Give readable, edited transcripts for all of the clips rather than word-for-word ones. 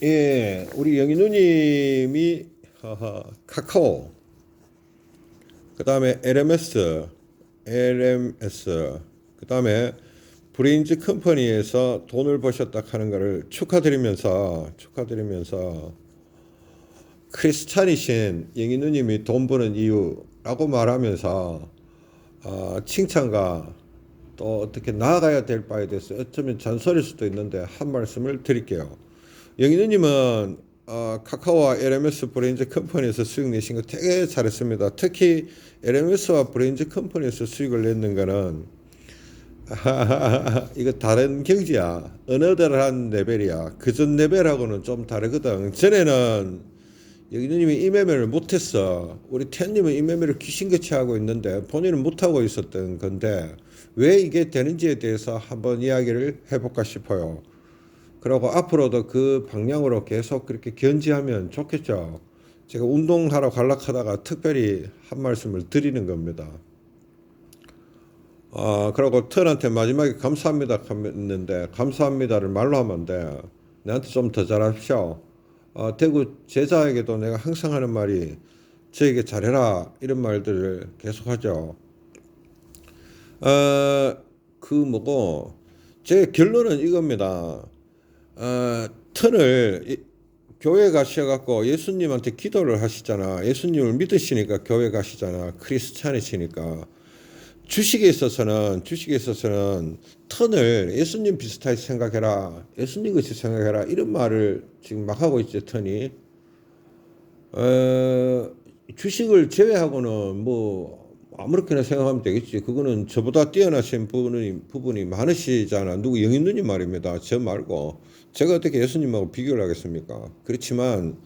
예, 우리 영희 누님이 카카오, 그 다음에 LMS, 그 다음에 브레인즈 컴퍼니에서 돈을 버셨다 하는 것을 축하드리면서 크리스찬이신 영희 누님이 돈 버는 이유라고 말하면서 칭찬과 또 어떻게 나아가야 될 바에 대해서 어쩌면 잔소리일 수도 있는데 한 말씀을 드릴게요. 영희 누님은 카카오와 LMS 브레인즈 컴퍼니에서 수익 내신 거 되게 잘했습니다. 특히 LMS와 브레인즈 컴퍼니에서 수익을 냈는 거는 이거 다른 경지야. 어느들한 레벨이야. 그전 레벨하고는 좀 다르거든. 전에는 영희 누님이 이 매매를 못했어. 우리 텐님은 이 매매를 귀신같이 하고 있는데 본인은 못하고 있었던 건데 왜 이게 되는지에 대해서 한번 이야기를 해볼까 싶어요. 그리고 앞으로도 그 방향으로 계속 그렇게 견지하면 좋겠죠. 제가 운동하러 가려하다가 특별히 한 말씀을 드리는 겁니다. 그리고 턴한테 마지막에 감사합니다 했는데 감사합니다를 말로 하면 안 돼. 내한테 좀 더 잘하십시오. 대구 제자에게도 내가 항상 하는 말이 저에게 잘해라 이런 말들을 계속 하죠. 그 뭐고 제 결론은 이겁니다. 턴을 교회 가셔갖고 예수님한테 기도를 하시잖아. 예수님을 믿으시니까 교회 가시잖아. 크리스찬이시니까. 주식에 있어서는 턴을 예수님 비슷하게 생각해라. 예수님 같이 생각해라. 이런 말을 지금 막 하고 있지, 턴이. 주식을 제외하고는 뭐 아무렇게나 생각하면 되겠지. 그거는 저보다 뛰어나신 부분이 많으시잖아. 누구 영인 누님 말입니다. 저 말고 제가 어떻게 예수님하고 비교를 하겠습니까? 그렇지만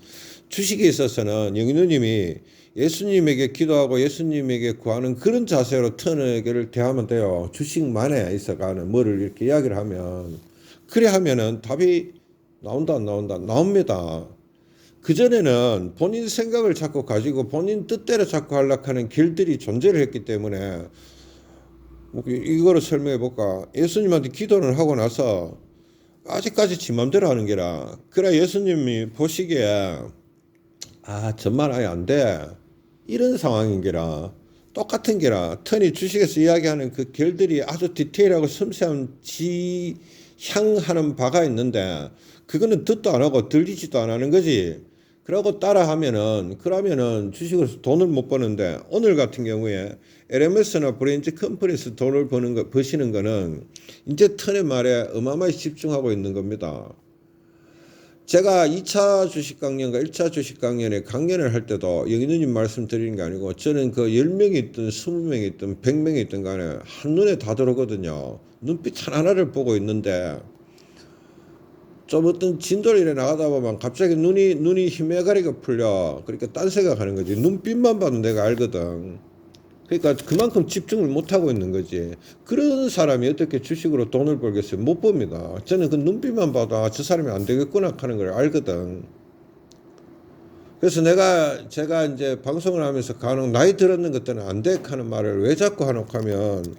주식에 있어서는 영인 누님이 예수님에게 기도하고 예수님에게 구하는 그런 자세로 턴에게를 대하면 돼요. 주식만에 있어가는 뭐를 이렇게 이야기를 하면 그래 하면은 답이 나온다 안 나온다 나옵니다. 그전에는 본인 생각을 자꾸 가지고 본인 뜻대로 자꾸 하려고 하는 길들이 존재를 했기 때문에 뭐 이거를 설명해 볼까? 예수님한테 기도를 하고 나서 아직까지 지 맘대로 하는 게라. 그래 예수님이 보시기에 정말 아예 안 돼. 이런 상황인 게라. 똑같은 게라. 턴이 주식에서 이야기하는 그 결들이 아주 디테일하고 섬세한 지향하는 바가 있는데 그거는 듣도 안 하고 들리지도 안 하는 거지. 그러고 그러면은 주식으로서 돈을 못 버는데 오늘 같은 경우에 LMS나 브레인즈 컴퍼니에서 돈을 버시는 거는 이제 턴의 말에 어마어마하게 집중하고 있는 겁니다. 제가 2차 주식 강연과 1차 주식 강연을 할 때도 영희 누님 말씀드리는 게 아니고 저는 그 10명이 있든 20명이 있든 100명이 있든 간에 한눈에 다 들어오거든요. 눈빛 하나하나를 보고 있는데 좀 어떤 진도를 이래 나가다 보면 갑자기 눈이 희미해가리가 풀려. 그러니까 딴 생각하는 거지. 눈빛만 봐도 내가 알거든. 그러니까 그만큼 집중을 못 하고 있는 거지. 그런 사람이 어떻게 주식으로 돈을 벌겠어요? 못 봅니다. 저는 그 눈빛만 봐도 저 사람이 안 되겠구나 하는 걸 알거든. 그래서 제가 이제 방송을 하면서 간혹 나이 들었는 것들은 안 돼 하는 말을 왜 자꾸 하노 하면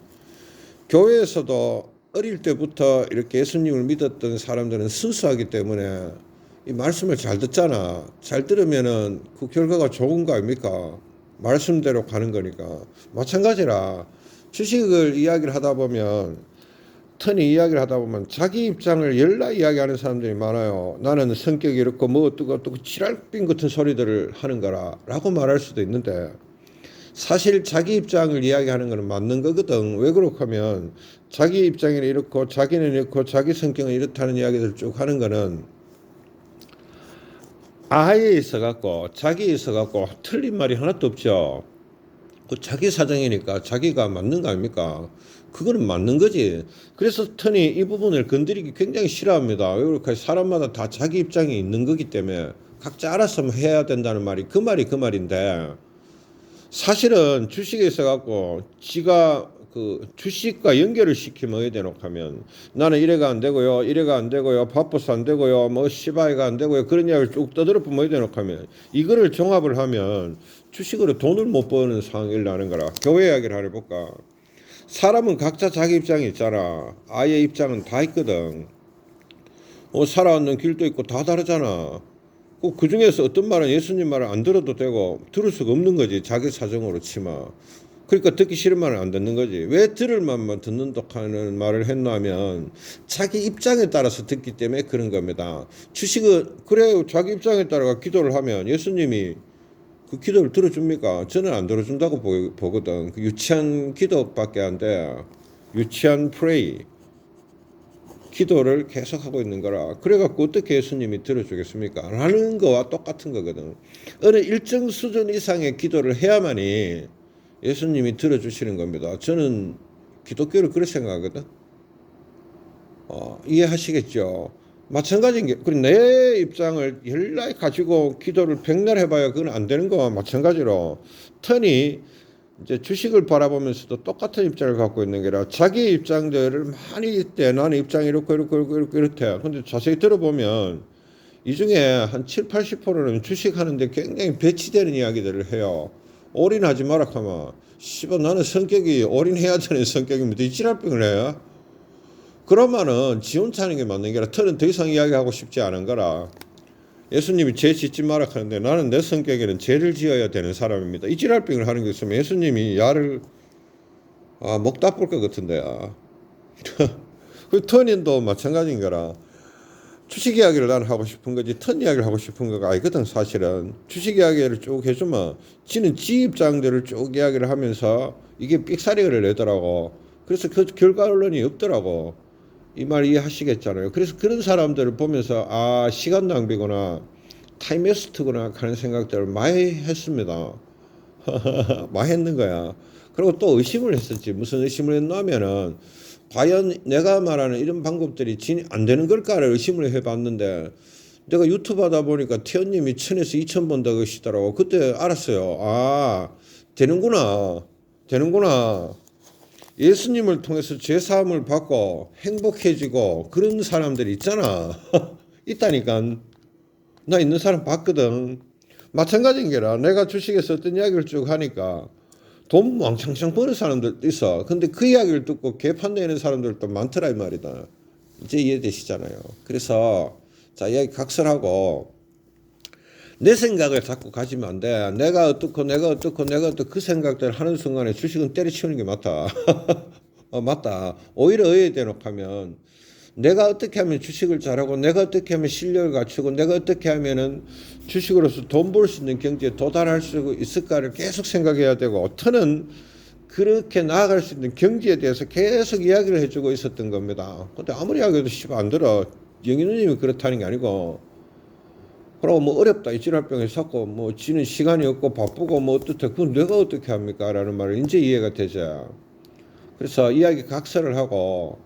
교회에서도 어릴 때부터 이렇게 예수님을 믿었던 사람들은 순수하기 때문에 이 말씀을 잘 듣잖아. 잘 들으면은 그 결과가 좋은 거 아닙니까? 말씀대로 가는 거니까. 마찬가지라 주식을 이야기를 하다 보면 턴이 이야기를 하다 보면 자기 입장을 열라 이야기하는 사람들이 많아요. 나는 성격이 이렇고 뭐 어떻고 지랄빈 같은 소리들을 하는 거라 라고 말할 수도 있는데 사실 자기 입장을 이야기하는 것은 맞는 거거든. 왜 그렇게 하면 자기 입장에는 이렇고 자기는 이렇고 자기 성격은 이렇다는 이야기를 쭉 하는 거는 아예 있어갖고 자기에 있어갖고 틀린 말이 하나도 없죠. 그 자기 사정이니까 자기가 맞는 거 아닙니까? 그거는 맞는 거지. 그래서 턴이 이 부분을 건드리기 굉장히 싫어합니다. 왜 그럴까? 사람마다 다 자기 입장이 있는 거기 때문에 각자 알아서 해야 된다는 말이 그 말인데 사실은 주식에 있어갖고 지가 그 주식과 연결을 시키면 어디 대놓고 하면 나는 이래가 안 되고요, 이래가 안 되고요, 바빠서 안 되고요, 뭐 시바이가 안 되고요 그런 이야기를 쭉 떠들어보면 어디 대놓고 하면 이거를 종합을 하면 주식으로 돈을 못 버는 상황이 일어나는 거라. 교회 이야기를 해볼까? 사람은 각자 자기 입장이 있잖아. 아예 입장은 다 있거든. 살아왔는 길도 있고 다 다르잖아. 그 중에서 어떤 말은 예수님 말을 안 들어도 되고 들을 수가 없는 거지. 자기 사정으로 치마. 그러니까 듣기 싫은 말은 안 듣는 거지. 왜 들을 만만 듣는 독하는 말을 했냐면 자기 입장에 따라서 듣기 때문에 그런 겁니다. 주식은 그래 자기 입장에 따라 기도를 하면 예수님이 그 기도를 들어줍니까? 저는 안 들어준다고 보거든. 그 유치한 기도밖에 안 돼. 유치한 프레이. 기도를 계속하고 있는 거라. 그래갖고 어떻게 예수님이 들어주겠습니까? 라는 거와 똑같은 거거든. 어느 일정 수준 이상의 기도를 해야만이 예수님이 들어주시는 겁니다. 저는 기독교를 그렇게 생각하거든. 이해하시겠죠? 마찬가지인 게, 그리고 내 입장을 열라히 가지고 기도를 백날 해봐야 그건 안 되는 거와 마찬가지로 턴이 이제 주식을 바라보면서도 똑같은 입장을 갖고 있는 게 아니라 자기 입장들을 많이 있대. 나는 입장이 이렇게 이렇대. 근데 자세히 들어보면 이 중에 한 7, 80%는 주식하는데 굉장히 배치되는 이야기들을 해요. 올인하지 마라 하면 씨발 나는 성격이 올인해야 되는 성격인데 이 지랄병을 해요. 그러면은 지 혼자 하는 게 맞는 게 아니라 털은 더 이상 이야기하고 싶지 않은 거라. 예수님이 죄 짓지 마라 하는데 나는 내 성격에는 죄를 지어야 되는 사람입니다. 이 지랄병을 하는 게 있으면 예수님이 야를 먹다 볼 것 같은데. 그 턴인도 마찬가지인 거라. 주식 이야기를 나는 하고 싶은 거지 턴 이야기를 하고 싶은 거가 아니거든. 사실은 주식 이야기를 쭉 해주면 지는 지 입장들을 쭉 이야기를 하면서 이게 삑사리를 내더라고. 그래서 그 결과론이 없더라고. 이 말 이해하시겠잖아요. 그래서 그런 사람들을 보면서 시간 낭비구나 타임 웨스트구나 하는 생각들을 많이 했습니다. 많이 했는 거야. 그리고 또 의심을 했었지. 무슨 의심을 했냐면은 과연 내가 말하는 이런 방법들이 안 되는 걸까를 의심을 해봤는데 내가 유튜브 하다 보니까 태연님이 1000에서 2000번 더 그러시더라고. 그때 알았어요. 되는구나. 예수님을 통해서 죄사함을 받고 행복해지고 그런 사람들이 있잖아. 있다니까. 나 있는 사람 봤거든. 마찬가지인 게라 내가 주식에서 어떤 이야기를 쭉 하니까 돈 왕창창 버는 사람들도 있어. 근데 그 이야기를 듣고 개판내는 사람들도 많더라 이 말이다. 이제 이해되시잖아요. 그래서 자 이야기 각설하고 내 생각을 자꾸 가지면 안 돼. 내가 어떻고 그 생각들 하는 순간에 주식은 때려치우는 게 맞다. 맞다. 오히려 의에 대놓고하면 내가 어떻게 하면 주식을 잘하고 내가 어떻게 하면 실력을 갖추고 내가 어떻게 하면은 주식으로서 돈 벌 수 있는 경지에 도달할 수 있을까를 계속 생각해야 되고 어터는 그렇게 나아갈 수 있는 경지에 대해서 계속 이야기를 해주고 있었던 겁니다. 근데 아무리 이야기해도 안 들어. 영인우님이 그렇다는 게 아니고 그러고 뭐 어렵다 이 질환병에 샀고 뭐 지는 시간이 없고 바쁘고 뭐 어떻게 그건 내가 어떻게 합니까? 라는 말을 이제 이해가 되죠. 그래서 이야기 각설을 하고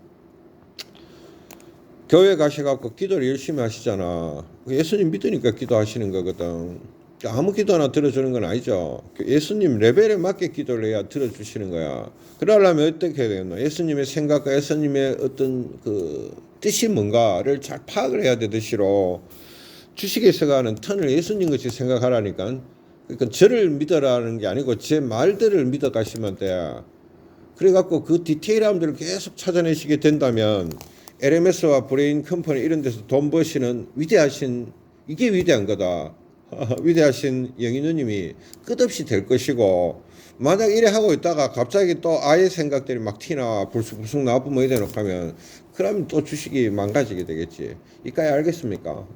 교회 가셔갖고 기도를 열심히 하시잖아. 예수님 믿으니까 기도하시는 거거든. 아무 기도나 들어주는 건 아니죠. 예수님 레벨에 맞게 기도를 해야 들어주시는 거야. 그러려면 어떻게 해야 되겠나? 예수님의 생각과 예수님의 어떤 그 뜻이 뭔가를 잘 파악을 해야 되듯이로 주식에 있어가는 턴을 예수님 같이 생각하라니까. 그러니까 저를 믿어라는 게 아니고 제 말들을 믿어 가시면 돼. 그래갖고 그 디테일함들을 계속 찾아내시게 된다면 LMS와 브레인 컴퍼니 이런 데서 돈 버시는 위대하신 이게 위대한 거다. 위대하신 영인우님이 끝없이 될 것이고 만약 이래 하고 있다가 갑자기 또 아예 생각들이 막 튀나 불쑥불쑥 나쁘면 이래 놓고 하면 그러면 또 주식이 망가지게 되겠지. 이까지 알겠습니까?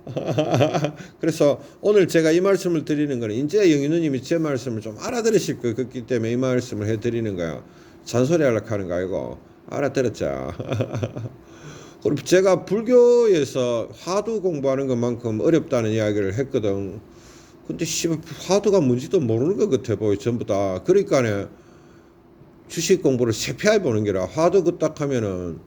그래서 오늘 제가 이 말씀을 드리는 거는 이제 영인우님이 제 말씀을 좀 알아들으실 것 같기 때문에 이 말씀을 해드리는 거야. 잔소리 하려고 하는 거 아니고 알아들었자. 그리고 제가 불교에서 화두 공부하는 것만큼 어렵다는 이야기를 했거든. 근데 화두가 뭔지도 모르는 것 같아 보여 전부 다. 그러니까 주식 공부를 세피하게 보는 게라. 화두 그딱 하면은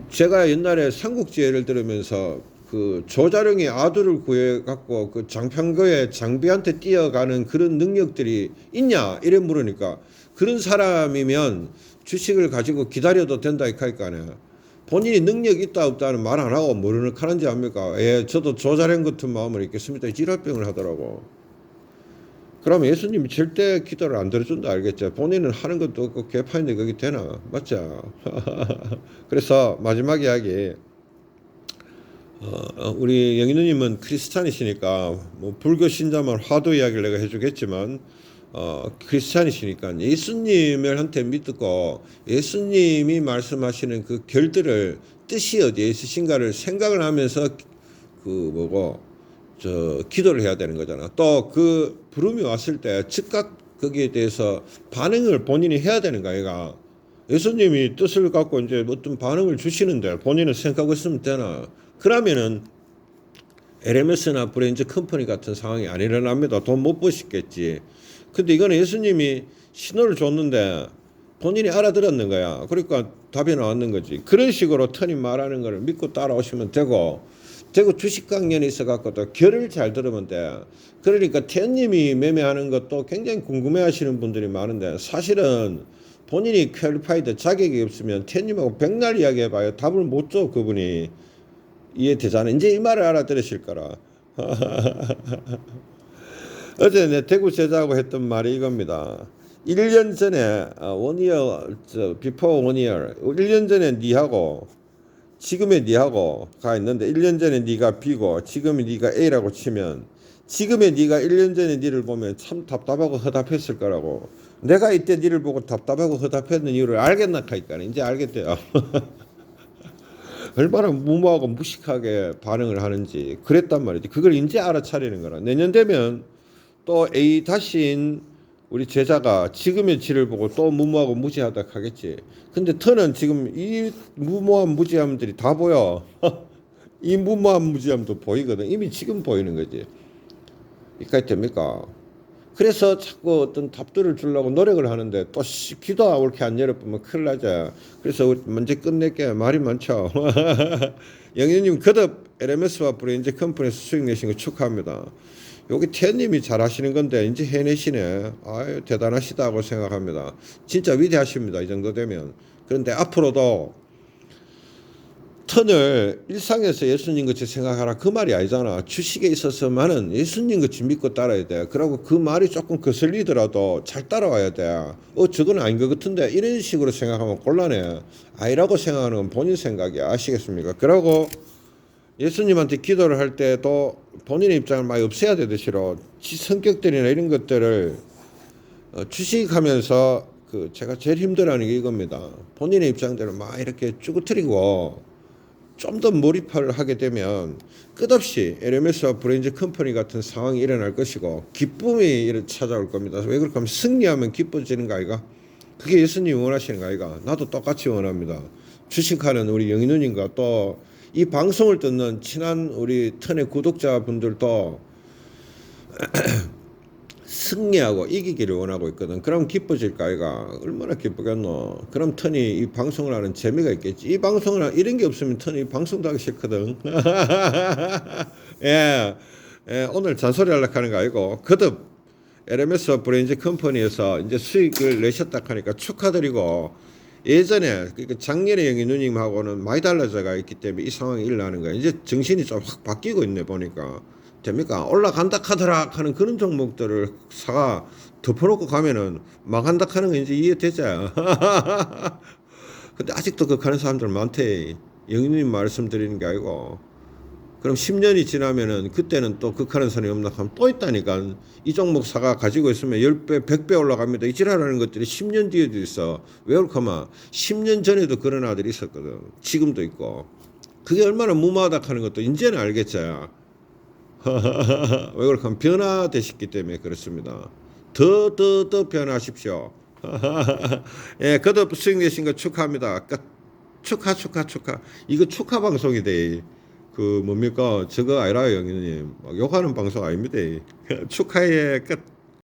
제가 옛날에 삼국지를 들으면서 그 조자룡이 아들을 구해 갖고 그 장평거에 장비한테 뛰어가는 그런 능력들이 있냐 이래 물으니까 그런 사람이면 주식을 가지고 기다려도 된다 이카니까네. 본인이 능력이 있다 없다는 말 안 하고 모르는 카는지 압니까? 저도 조자룡 같은 마음을 있겠습니다. 지랄병을 하더라고. 그러면 예수님이 절대 기도를 안 들어준다 알겠죠? 본인은 하는 것도 없고 개판인데 거기 되나? 맞죠? 그래서 마지막 이야기 우리 영희 누님은 크리스찬이시니까 뭐 불교 신자만 화두 이야기를 내가 해주겠지만 크리스찬이시니까 예수님을 한테 믿고 예수님이 말씀하시는 그 결들을 뜻이 어디에 있으신가를 생각을 하면서 그 뭐고 저 기도를 해야 되는 거잖아. 또 그 부름이 왔을 때 즉각 거기에 대해서 반응을 본인이 해야 되는 거야. 얘가 예수님이 뜻을 갖고 이제 어떤 반응을 주시는데 본인은 생각하고 있으면 되나? 그러면은 LMS나 브레인즈 컴퍼니 같은 상황이 안 일어납니다. 돈 못 버시겠지. 근데 이거는 예수님이 신호를 줬는데 본인이 알아들었는 거야. 그러니까 답이 나왔는 거지. 그런 식으로 터님 말하는 거를 믿고 따라오시면 되고 주식 강연에 있어 갖고도 결을 잘 들으면 돼. 그러니까 태연님이 매매하는 것도 굉장히 궁금해하시는 분들이 많은데 사실은 본인이 퀄리파이드 자격이 없으면 태연님하고 백날 이야기해봐요. 답을 못 줘. 그분이 이해되잖아. 이제 이 말을 알아들으실 거라. 어제 내 대구 제자하고 했던 말이 이겁니다. 1년 전에 원이어 비포 원이어 1년 전에 니하고 지금의 니하고 가 있는데 1년 전에 니가 B고 지금의 니가 A라고 치면 지금의 니가 1년 전에 니를 보면 참 답답하고 허답했을 거라고. 내가 이때 니를 보고 답답하고 허답했는 이유를 알겠나 하니까 이제 알겠대요. 얼마나 무모하고 무식하게 반응을 하는지 그랬단 말이지. 그걸 이제 알아차리는 거라. 내년 되면 또 A 다시인 우리 제자가 지금의 지를 보고 또 무모하고 무지하다 하겠지. 근데 터는 지금 이 무모한 무지함들이 다 보여. 이 무모한 무지함도 보이거든. 이미 지금 보이는 거지. 이까지 됩니까? 그래서 자꾸 어떤 답들을 주려고 노력을 하는데 또 기도 옳게 안 열어보면 큰일 나자. 그래서 우리 먼저 끝낼게. 말이 많죠. 영희님 거듭 LMS와 브레인즈 컴퍼니에서 수익 내신 거 축하합니다. 여기 태연님이 잘 하시는 건데 이제 해내시네. 아유 대단하시다고 생각합니다. 진짜 위대하십니다. 이 정도 되면. 그런데 앞으로도 턴을 일상에서 예수님 같이 생각하라 그 말이 아니잖아. 주식에 있어서만은 예수님 같이 믿고 따라야 돼. 그러고 그 말이 조금 거슬리더라도 잘 따라와야 돼. 저건 아닌 것 같은데 이런 식으로 생각하면 곤란해. 아니라고 생각하는 건 본인 생각이야. 아시겠습니까? 그러고 예수님한테 기도를 할 때도 본인의 입장을 많이 없애야 되듯이로 지 성격들이나 이런 것들을 주식하면서 제가 제일 힘들어하는 게 이겁니다. 본인의 입장대로 막 이렇게 쭈그트리고 좀 더 몰입을 하게 되면 끝없이 LMS와 브레인즈 컴퍼니 같은 상황이 일어날 것이고 기쁨이 찾아올 겁니다. 왜 그럴까 하면 승리하면 기뻐지는 거 아이가? 그게 예수님이 원하시는 거 아이가? 나도 똑같이 원합니다. 주식하는 우리 영희 누님과 또 이 방송을 듣는 친한 우리 턴의 구독자분들도 승리하고 이기기를 원하고 있거든. 그럼 기뻐질까 아이가? 얼마나 기쁘겠노. 그럼 턴이 이 방송을 하는 재미가 있겠지. 이 방송을 이런 게 없으면 턴이 방송도 하기 싫거든. 예, 오늘 잔소리 하려고 하는 거 아니고 거듭 LMS 브레인즈 컴퍼니에서 이제 수익을 내셨다 하니까 축하드리고 예전에 그러니까 작년에 영희 누님하고는 많이 달라져가 있기 때문에 이 상황이 일어나는 거야. 이제 정신이 좀 확 바뀌고 있네 보니까. 됩니까? 올라간다 하더라 하는 그런 종목들을 사가 덮어놓고 가면은 망한다 하는 거 이제 이해되죠. 근데 아직도 그렇게 하는 사람들 많대. 영희님 말씀드리는 게 아니고. 그럼 10년이 지나면은 그때는 또 극하는 사람이 없나 하면 또 있다니까. 이 종목 사가 가지고 있으면 10배, 100배 올라갑니다. 이 지랄하는 것들이 10년 뒤에도 있어. 왜 그럴까만 10년 전에도 그런 아들이 있었거든. 지금도 있고. 그게 얼마나 무모하다 하는 것도 이제는 알겠죠. 왜 그럴까 하면 변화되셨기 때문에 그렇습니다. 더 변화하십시오. 예, 거듭 수익 내신 거 축하합니다. 축하. 이거 축하 방송이 돼. 뭡니까? 저거 아니라요, 형님. 욕하는 방송 아닙니다. 축하해. 끝.